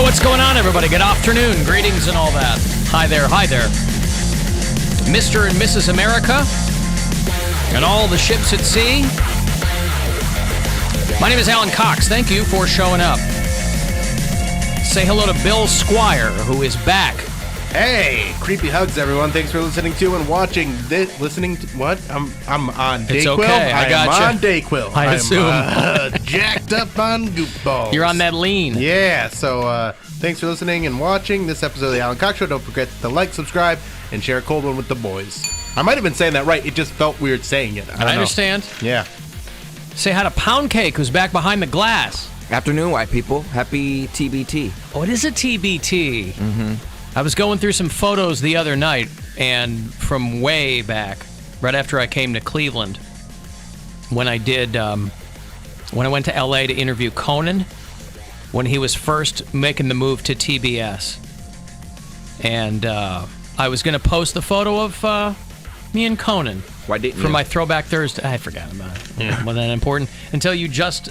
What's going on, everybody? Good afternoon, greetings and all that. Hi there, Mr. and Mrs. America and all the ships at sea. My name is Alan Cox. Thank you for showing up. Say hello to Bill Squire, who is back. Hey, creepy hugs, everyone. Thanks for listening to and watching this. Listening to what? I'm on Dayquil. It's okay. I got you. I'm on Dayquil. I assume. I'm jacked up on goofballs. You're on that lean. Yeah. So thanks for listening and watching this episode of the Alan Cox Show. Don't forget to like, subscribe, and share a cold one with the boys. I might have been saying that right. It just felt weird saying it. I understand. Yeah. Say hi to Poundcake, who's back behind the glass. Afternoon, white people. Happy TBT. Oh, it is a TBT. Mm-hmm. I was going through some photos the other night, and from way back, right after I came to Cleveland, when I did, when I went to LA to interview Conan, when he was first making the move to TBS, and I was going to post the photo of me and Conan. Why didn't for you? My Throwback Thursday. I forgot about it. Yeah. Wasn't that important until you just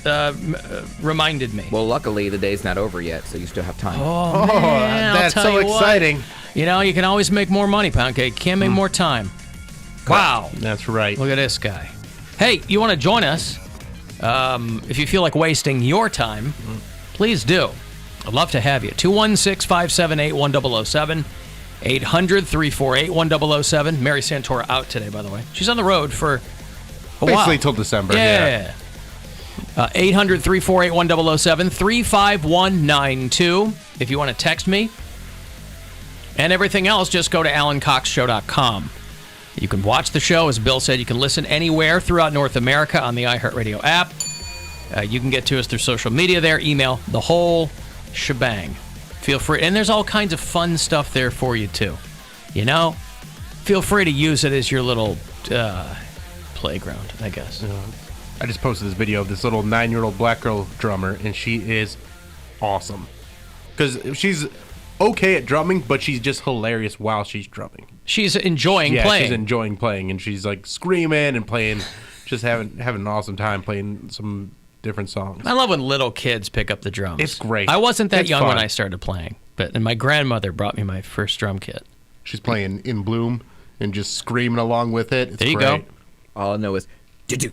reminded me. Well, luckily the day's not over yet, so you still have time. Oh, man, that's so exciting. You know, you can always make more money, Poundcake. Can't make more time. Wow. That's right. Look at this guy. Hey, you want to join us? If you feel like wasting your time, please do. I'd love to have you. 216-578-1007. 800-348-1007. Mary Santora out today, by the way. She's on the road for a while. Basically till December. Yeah. 800-348-1007. 35192. If you want to text me. And everything else, just go to AlanCoxShow.com. You can watch the show. As Bill said, you can listen anywhere throughout North America on the iHeartRadio app. You can get to us through social media there, email, the whole shebang. Feel free. And there's all kinds of fun stuff there for you, too. You know? Feel free to use it as your little playground, I guess. I just posted this video of this little 9-year-old black girl drummer, and she is awesome. Because she's okay at drumming, but she's just hilarious while she's drumming. She's enjoying playing. Yeah, she's enjoying playing, and she's like screaming and playing, just having an awesome time playing some different songs. I love when little kids pick up the drums. It's great. I wasn't that young fun. when I started playing, and my grandmother brought me my first drum kit. She's playing In Bloom and just screaming along with it. It's there you great. Go. All I know is and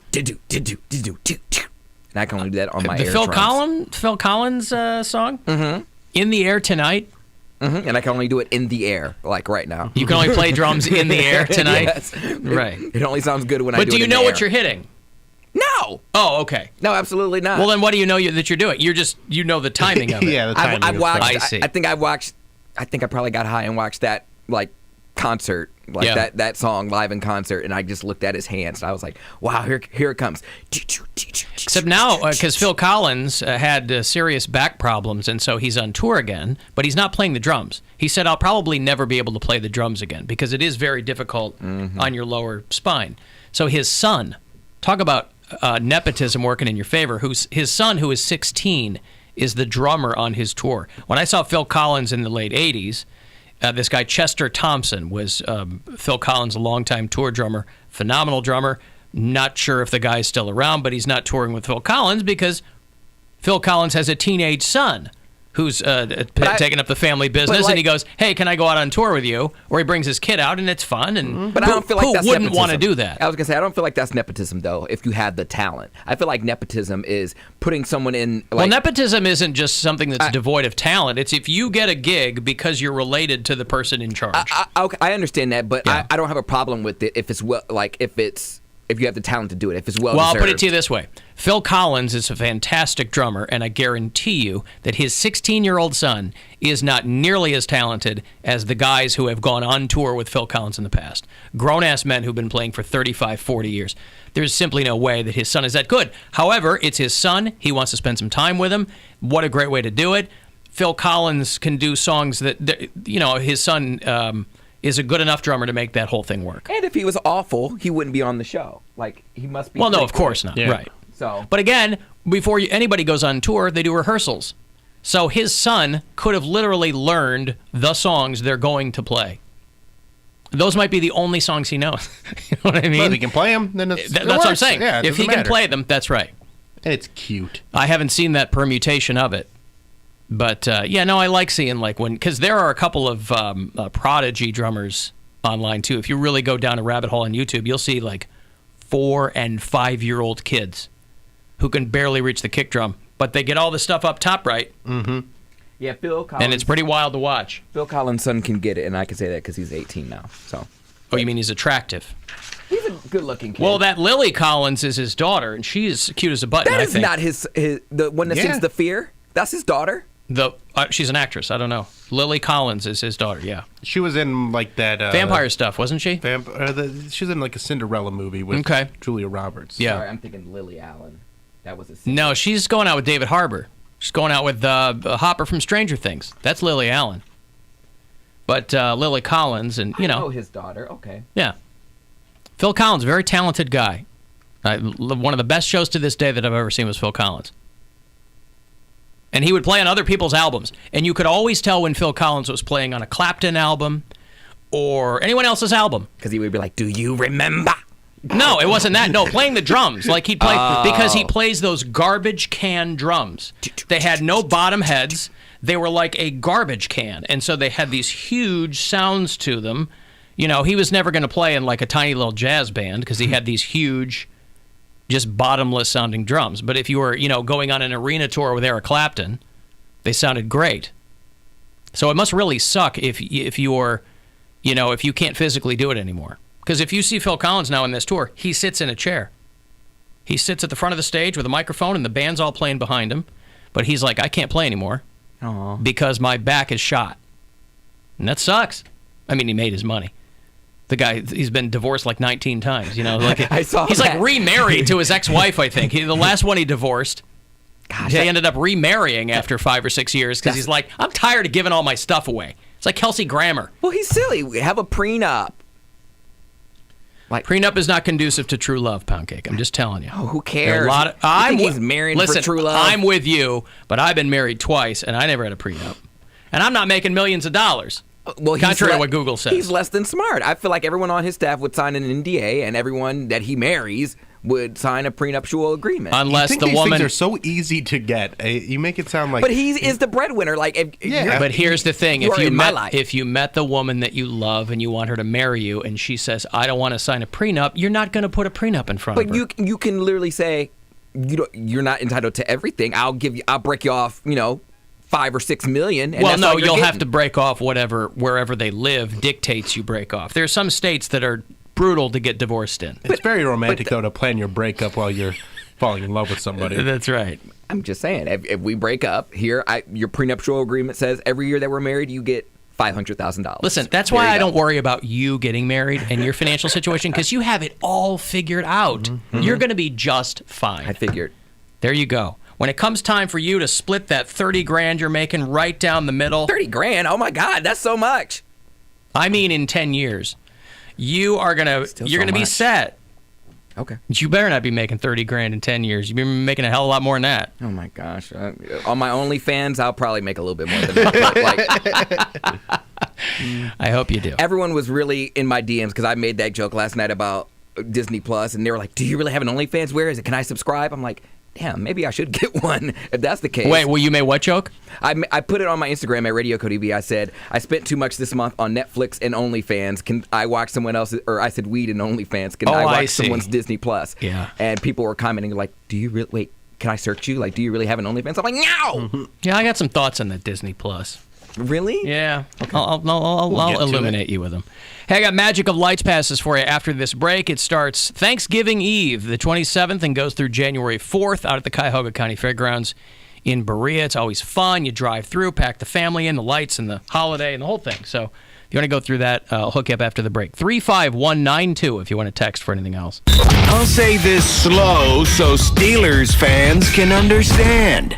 I can only do that on my the air Phil drums. Collins song? Mm-hmm. In the Air Tonight? Mm-hmm. And I can only do it in the air, like right now. You can only play drums in the air tonight? Yes. Right. It only sounds good when I do it in the air. But do you know what you're hitting? No. Oh, okay. No, absolutely not. Well, then what do you know that you're doing? You know the timing of it. Yeah, the timing. I've watched. I see. I think I probably got high and watched that concert, that song live in concert, and I just looked at his hands. And I was like, wow, here it comes. Except now, because Phil Collins had serious back problems, and so he's on tour again, but he's not playing the drums. He said, I'll probably never be able to play the drums again because it is very difficult on your lower spine. So his son, talk about nepotism working in your favor, his son, who is 16, is the drummer on his tour. When I saw Phil Collins in the late 80s, this guy Chester Thompson was Phil Collins' longtime tour drummer, phenomenal drummer. Not sure if the guy's still around, but he's not touring with Phil Collins because Phil Collins has a teenage son who's taking up the family business, and he goes, hey, can I go out on tour with you? Or he brings his kid out, and it's fun. And but I don't feel like that's wouldn't nepotism. want to do that? I was going to say, I don't feel like that's nepotism, though, if you have the talent. I feel like nepotism is putting someone in... well, nepotism isn't just something that's devoid of talent. It's if you get a gig because you're related to the person in charge. I understand that, but Yeah. I don't have a problem with it if it's if you have the talent to do it, if it's well Well, I'll deserved. put it to you this way. Phil Collins is a fantastic drummer, and I guarantee you that his 16-year-old son is not nearly as talented as the guys who have gone on tour with Phil Collins in the past. Grown-ass men who've been playing for 35, 40 years. There's simply no way that his son is that good. However, it's his son. He wants to spend some time with him. What a great way to do it. Phil Collins can do songs that his son... is a good enough drummer to make that whole thing work. And if he was awful, he wouldn't be on the show. Like, he must be... Well, no, of course not. Yeah. Right. So, but again, before anybody goes on tour, they do rehearsals. So his son could have literally learned the songs they're going to play. Those might be the only songs he knows. You know what I mean? Well, if he can play them, then that's what I'm saying. Yeah, if he can play them, that's right. And it's cute. I haven't seen that permutation of it. But yeah, no, I like seeing like because there are a couple of prodigy drummers online too. If you really go down a rabbit hole on YouTube, you'll see like 4- and 5-year-old kids who can barely reach the kick drum, but they get all the stuff up top right. Mm-hmm. Yeah, Phil Collins. And it's pretty wild to watch. Phil Collins' son can get it, and I can say that because he's 18 now. So. Oh, you mean he's attractive? He's a good-looking kid. Well, that Lily Collins is his daughter, and she's cute as a button. That I is think. not the one that sings The Fear. That's his daughter. She's an actress. I don't know. Lily Collins is his daughter. Yeah. She was in like that vampire stuff, wasn't she? She was in like a Cinderella movie with Julia Roberts. Yeah. Sorry, I'm thinking Lily Allen. That was No, she's going out with David Harbour. She's going out with Hopper from Stranger Things. That's Lily Allen. But Lily Collins, and I know his daughter. Okay. Yeah. Phil Collins, very talented guy. One of the best shows to this day that I've ever seen was Phil Collins. And he would play on other people's albums. And you could always tell when Phil Collins was playing on a Clapton album or anyone else's album. Because he would be like, do you remember? No, it wasn't that. No, playing the drums. Like he'd play, because he plays those garbage can drums. They had no bottom heads. They were like a garbage can. And so they had these huge sounds to them. You know, he was never going to play in like a tiny little jazz band because he had these huge, just bottomless sounding drums. But if you were, going on an arena tour with Eric Clapton, they sounded great. So it must really suck if you're, if you can't physically do it anymore. Because if you see Phil Collins now in this tour, he sits in a chair. He sits at the front of the stage with a microphone and the band's all playing behind him. But he's like, I can't play anymore because my back is shot. And that sucks. I mean, he made his money. The guy, he's been divorced like 19 times, Like I saw he's that. like remarried to his ex-wife, I think. The last one he divorced, they ended up remarrying after 5 or 6 years because he's like, I'm tired of giving all my stuff away. It's like Kelsey Grammer. Well, he's silly. We have a prenup. Prenup is not conducive to true love, Poundcake. I'm just telling you. Oh, who cares? He's married for true love. I'm with you, but I've been married twice, and I never had a prenup. And I'm not making millions of dollars. Well, contrary to what Google says. He's less than smart. I feel like everyone on his staff would sign an NDA, and everyone that he marries would sign a prenuptial agreement. Unless these things are so easy to get. You make it sound like. But he is the breadwinner. But here's the thing: if you met the woman that you love and you want her to marry you, and she says, "I don't want to sign a prenup," you're not going to put a prenup in front of her. But you can literally say, you're not entitled to everything. I'll break you off. $5 or $6 million. And well, no, you'll have to break off wherever they live dictates you break off. There are some states that are brutal to get divorced in. It's very romantic, though, to plan your breakup while you're falling in love with somebody. That's right. I'm just saying, if we break up, your prenuptial agreement says every year that we're married, you get $500,000. Listen, that's why I don't worry about you getting married and your financial situation, because you have it all figured out. Mm-hmm. You're going to be just fine. I figured. There you go. When it comes time for you to split that $30,000 you're making right down the middle. $30,000? Oh my God, that's so much. I mean, in 10 years, you're gonna be set. Okay. But you better not be making $30,000 in 10 years. You've been making a hell of a lot more than that. Oh my gosh. On my OnlyFans, I'll probably make a little bit more than that. I hope you do. Everyone was really in my DMs because I made that joke last night about Disney Plus, and they were like, "Do you really have an OnlyFans? Where is it? Can I subscribe?" I'm like, damn, maybe I should get one if that's the case. Wait, well, you made what joke? I put it on my Instagram at Radio Code EV. I said, I spent too much this month on Netflix and OnlyFans. Can I watch someone else's, or I said weed and OnlyFans. Can I watch someone's Disney Plus? Yeah. And people were commenting like, do you really, wait, can I search you? Like, do you really have an OnlyFans? I'm like, no! Mm-hmm. Yeah, I got some thoughts on that Disney Plus. Really? Yeah. Okay. I'll illuminate you with them. Hey, I got Magic of Lights passes for you after this break. It starts Thanksgiving Eve, the 27th, and goes through January 4th out at the Cuyahoga County Fairgrounds in Berea. It's always fun. You drive through, pack the family in, the lights and the holiday and the whole thing. So if you want to go through that, I'll hook you up after the break. 35192 if you want to text for anything else. I'll say this slow so Steelers fans can understand.